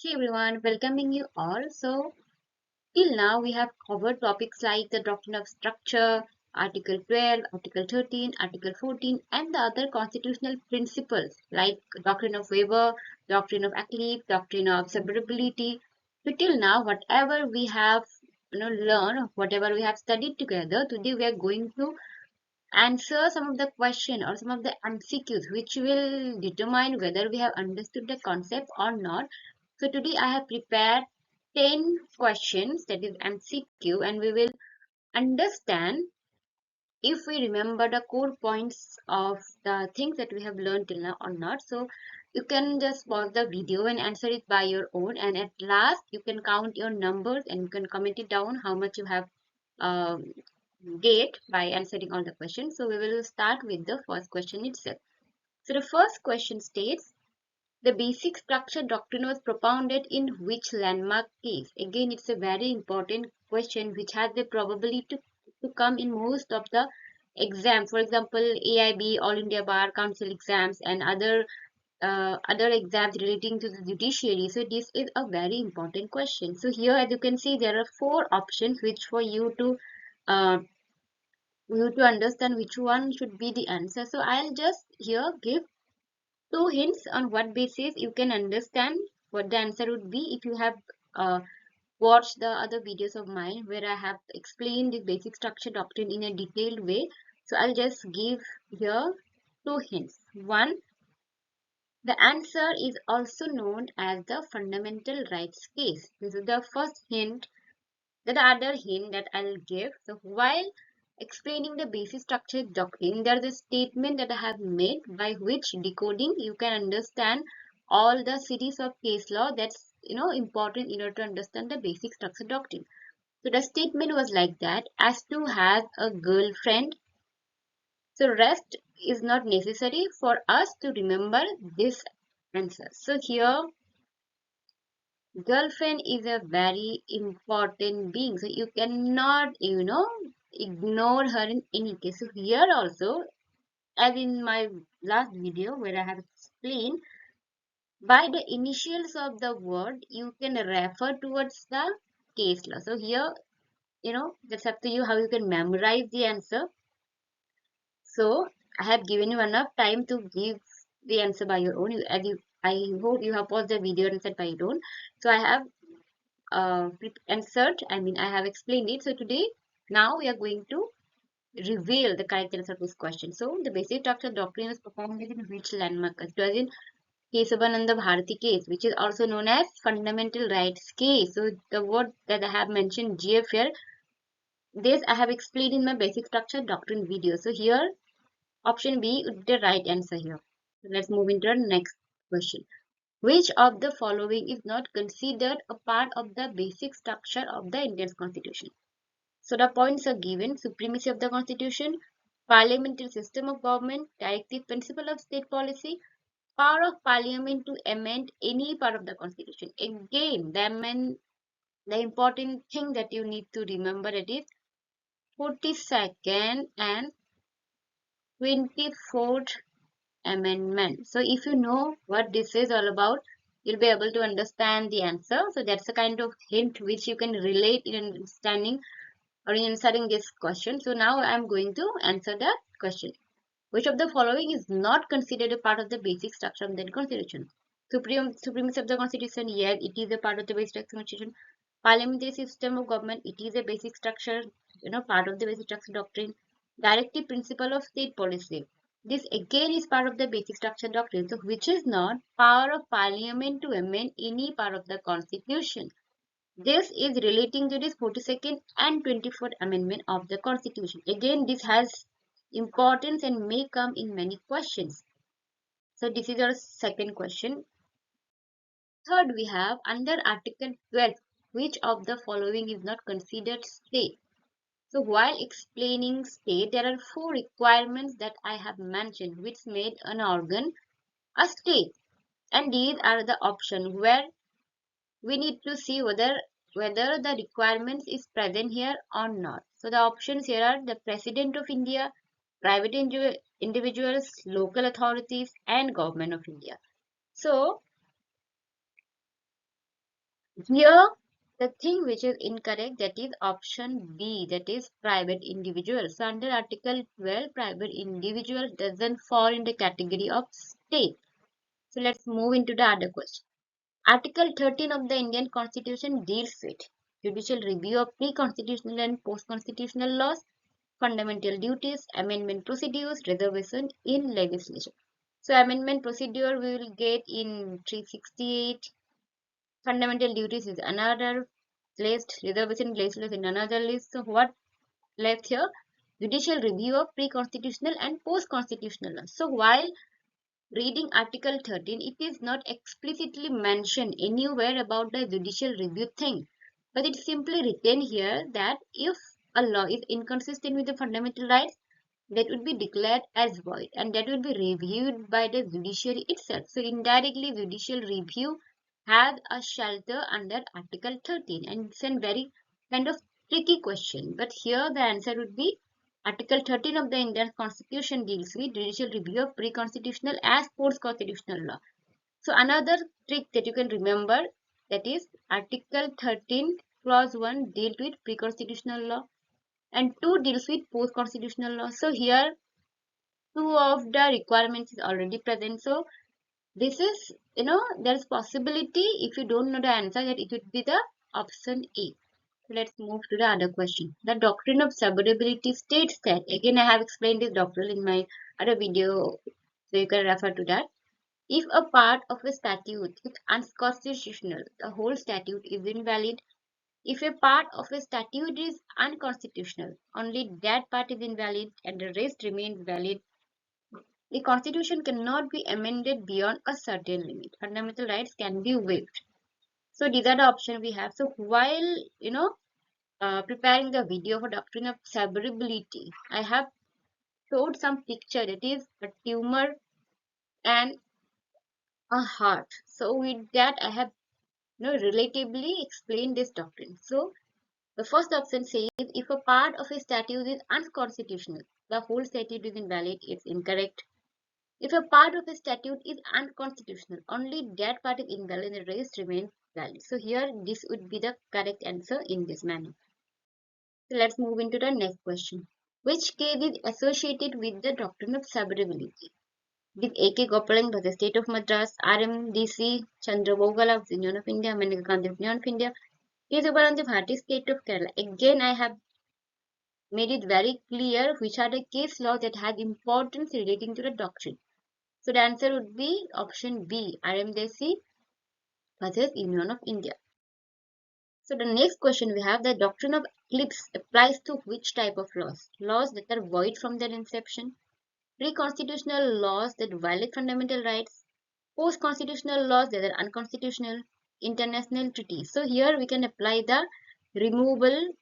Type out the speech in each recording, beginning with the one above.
Hey everyone, welcoming you all. So, till now we have covered topics like the Doctrine of Structure, Article 12, Article 13, Article 14, and the other constitutional principles like Doctrine of Waiver, Doctrine of Eclipse, Doctrine of Severability. So, till now, whatever we have learned, whatever we have studied together, today we are going to answer some of the question or some of the MCQs which will determine whether we have understood the concept or not. So today I have prepared 10 questions, that is MCQ, and we will understand if we remember the core points of the things that we have learned till now or not. So you can just pause the video and answer it by your own, and at last you can count your numbers and you can comment it down how much you have um, get by answering all the questions. So we will start with the first question itself. So the first question states, the basic structure doctrine was propounded in which landmark case? Again, it's a very important question which has the probability to come in most of the exams. For example, AIB, All India Bar Council exams, and other exams relating to the judiciary. So this is a very important question. So here, as you can see, there are four options which for uh, you to understand which one should be the answer. So I'll just here give two hints on what basis you can understand what the answer would be if you have uh, watched the other videos of mine where I have explained the basic structure doctrine in a detailed way. So I'll just give here two hints. One, the answer is also known as the fundamental rights case. This is the first hint. The other hint that I'll give. So while explaining the basic structure doctrine, there is a statement that I have made by which decoding you can understand all the series of case law that's important in order to understand the basic structure doctrine. So the statement was like that: as to has a girlfriend. So rest is not necessary for us to remember this answer. So here girlfriend is a very important being, so you cannot ignore her in any case. So here also, as in my last video where I have explained, by the initials of the word you can refer towards the case law. So here, that's up to you how you can memorize the answer. So I have given you enough time to give the answer by your own. I hope you have paused the video and said by your own. So I have answered, I have explained it. So today, now we are going to reveal the correct answer to this question. So the basic structure doctrine was performed in which landmark? It was in Kesavananda Bharati case, which is also known as fundamental rights case. So the word that I have mentioned, GF here, this I have explained in my basic structure doctrine video. So here, option B would be the right answer here. So let's move into the next question. Which of the following is not considered a part of the basic structure of the Indian Constitution? So the points are given: supremacy of the Constitution, parliamentary system of government, directive principle of state policy, power of parliament to amend any part of the Constitution. Again, the important thing that you need to remember it is 42nd and 24th amendment. So if you know what this is all about, you'll be able to understand the answer. So that's a kind of hint which you can relate in understanding or in answering this question. So now I'm going to answer the question. Which of the following is not considered a part of the basic structure of the Constitution? Supremacy of the Constitution, yes, it is a part of the basic structure of the Constitution. Parliamentary system of government, it is a basic structure, part of the basic structure doctrine. Directive principle of state policy, this again is part of the basic structure doctrine. So which is not? Power of parliament to amend any part of the Constitution. This is relating to this 42nd and 24th amendment of the Constitution. Again, this has importance and may come in many questions. So this is our second question. Third, we have under Article 12, which of the following is not considered state? So while explaining state, there are four requirements that I have mentioned which made an organ a state. And these are the options where we need to see whether the requirements is present here or not. So the options here are the President of India, private individuals, local authorities, and Government of India. So Here, the thing which is incorrect, that is option B, that is private individual. So under Article 12, private individual doesn't fall in the category of state. So let's move into the other question. Article 13 of the Indian Constitution deals with judicial review of pre-constitutional and post-constitutional laws, fundamental duties, amendment procedures, reservation in legislation. So amendment procedure we will get in 368. Fundamental duties is another list, reservation legislation in another list. So what left here? Judicial review of pre-constitutional and post-constitutional laws. So while reading Article 13, it is not explicitly mentioned anywhere about the judicial review thing, but it's simply written here that if a law is inconsistent with the fundamental rights, that would be declared as void and that will be reviewed by the judiciary itself. So indirectly judicial review has a shelter under Article 13 and it's a very kind of tricky question. But here the answer would be Article 13 of the Indian Constitution deals with judicial review of pre-constitutional as post-constitutional law. So another trick that you can remember, that is Article 13 clause 1 deals with pre-constitutional law and 2 deals with post-constitutional law. So here 2 of the requirements is already present. So this is, there's possibility if you don't know the answer that it would be the option A. So let's move to the other question. The doctrine of severability states that, again I have explained this doctrine in my other video, so you can refer to that. If a part of a statute is unconstitutional, the whole statute is invalid. If a part of a statute is unconstitutional, only that part is invalid and the rest remains valid. The Constitution cannot be amended beyond a certain limit. Fundamental rights can be waived. So these are the options we have. So while preparing the video for Doctrine of Severability, I have showed some picture, that is a tumor and a heart. So with that I have relatively explained this doctrine. So the first option says if a part of a statute is unconstitutional, the whole statute is invalid. It's incorrect. If a part of a statute is unconstitutional, only that part is invalid and the rest remains valid. So here this would be the correct answer in this manner. So let's move into the next question. Which case is associated with the doctrine of severability? With A.K. Gopalan by the State of Madras, R.M.D.C. Chandra Bogala of the Union of India, Maneka Gandhi of the Union of India, K. Subbaranjan Bharati, State of Kerala. Again, I have made it very clear which are the case laws that have importance relating to the doctrine. So the answer would be option B, R.M.D.C. versus Union of India. So the next question we have, the doctrine of eclipse applies to which type of laws? Laws that are void from their inception, pre-constitutional laws that violate fundamental rights, post-constitutional laws that are unconstitutional, international treaties. So here we can apply the removable,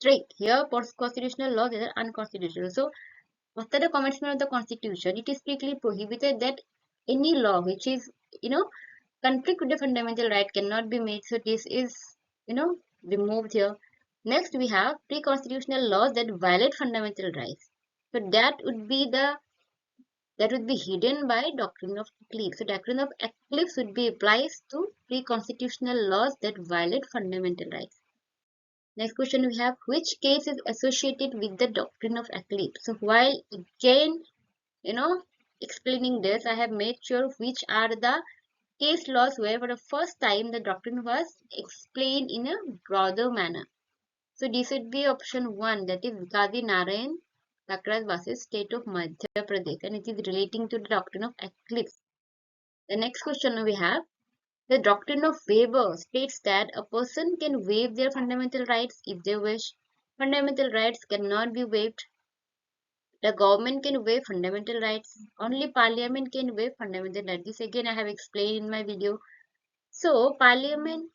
trick. Here post-constitutional laws that are unconstitutional. So after the commencement of the Constitution, it is strictly prohibited that any law which is, conflict with the fundamental right cannot be made. So this is, removed here. Next we have pre-constitutional laws that violate fundamental rights. So that would be hidden by doctrine of eclipse. So doctrine of eclipse would be applies to pre-constitutional laws that violate fundamental rights. Next question we have, which case is associated with the doctrine of eclipse? So while again, explaining this, I have made sure which are the case laws where for the first time the doctrine was explained in a broader manner. So this would be option 1, that is Gazi Narayan Thakral versus State of Madhya Pradesh, and it is relating to the doctrine of eclipse. The next question we have, the doctrine of waiver states that a person can waive their fundamental rights if they wish. Fundamental rights cannot be waived. The government can waive fundamental rights. Only parliament can waive fundamental rights. This again I have explained in my video. So parliament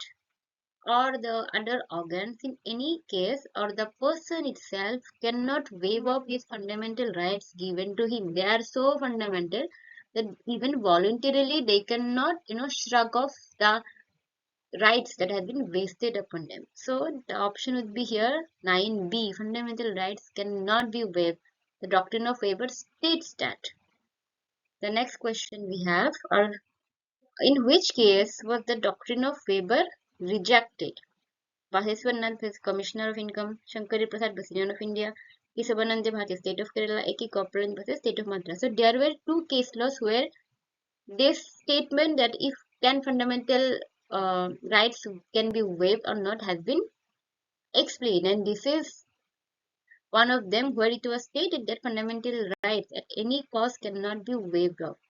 or the other organs in any case or the person itself cannot waive off his fundamental rights given to him. They are so fundamental that even voluntarily they cannot, shrug off the rights that have been wasted upon them. So the option would be here 9B, fundamental rights cannot be waived. The doctrine of waiver states that. The next question we have are In which case was the doctrine of Waiver rejected? Vaseshwar Nath, Commissioner of Income, Shankari Prasad, President of India, Kesavananda Bharati, State of Kerala, A.K. Copeland versus State of Madras. So there were two case laws where this statement that if 10 fundamental rights can be waived or not has been explained, and this is one of them where it was stated that fundamental rights at any cost cannot be waived off.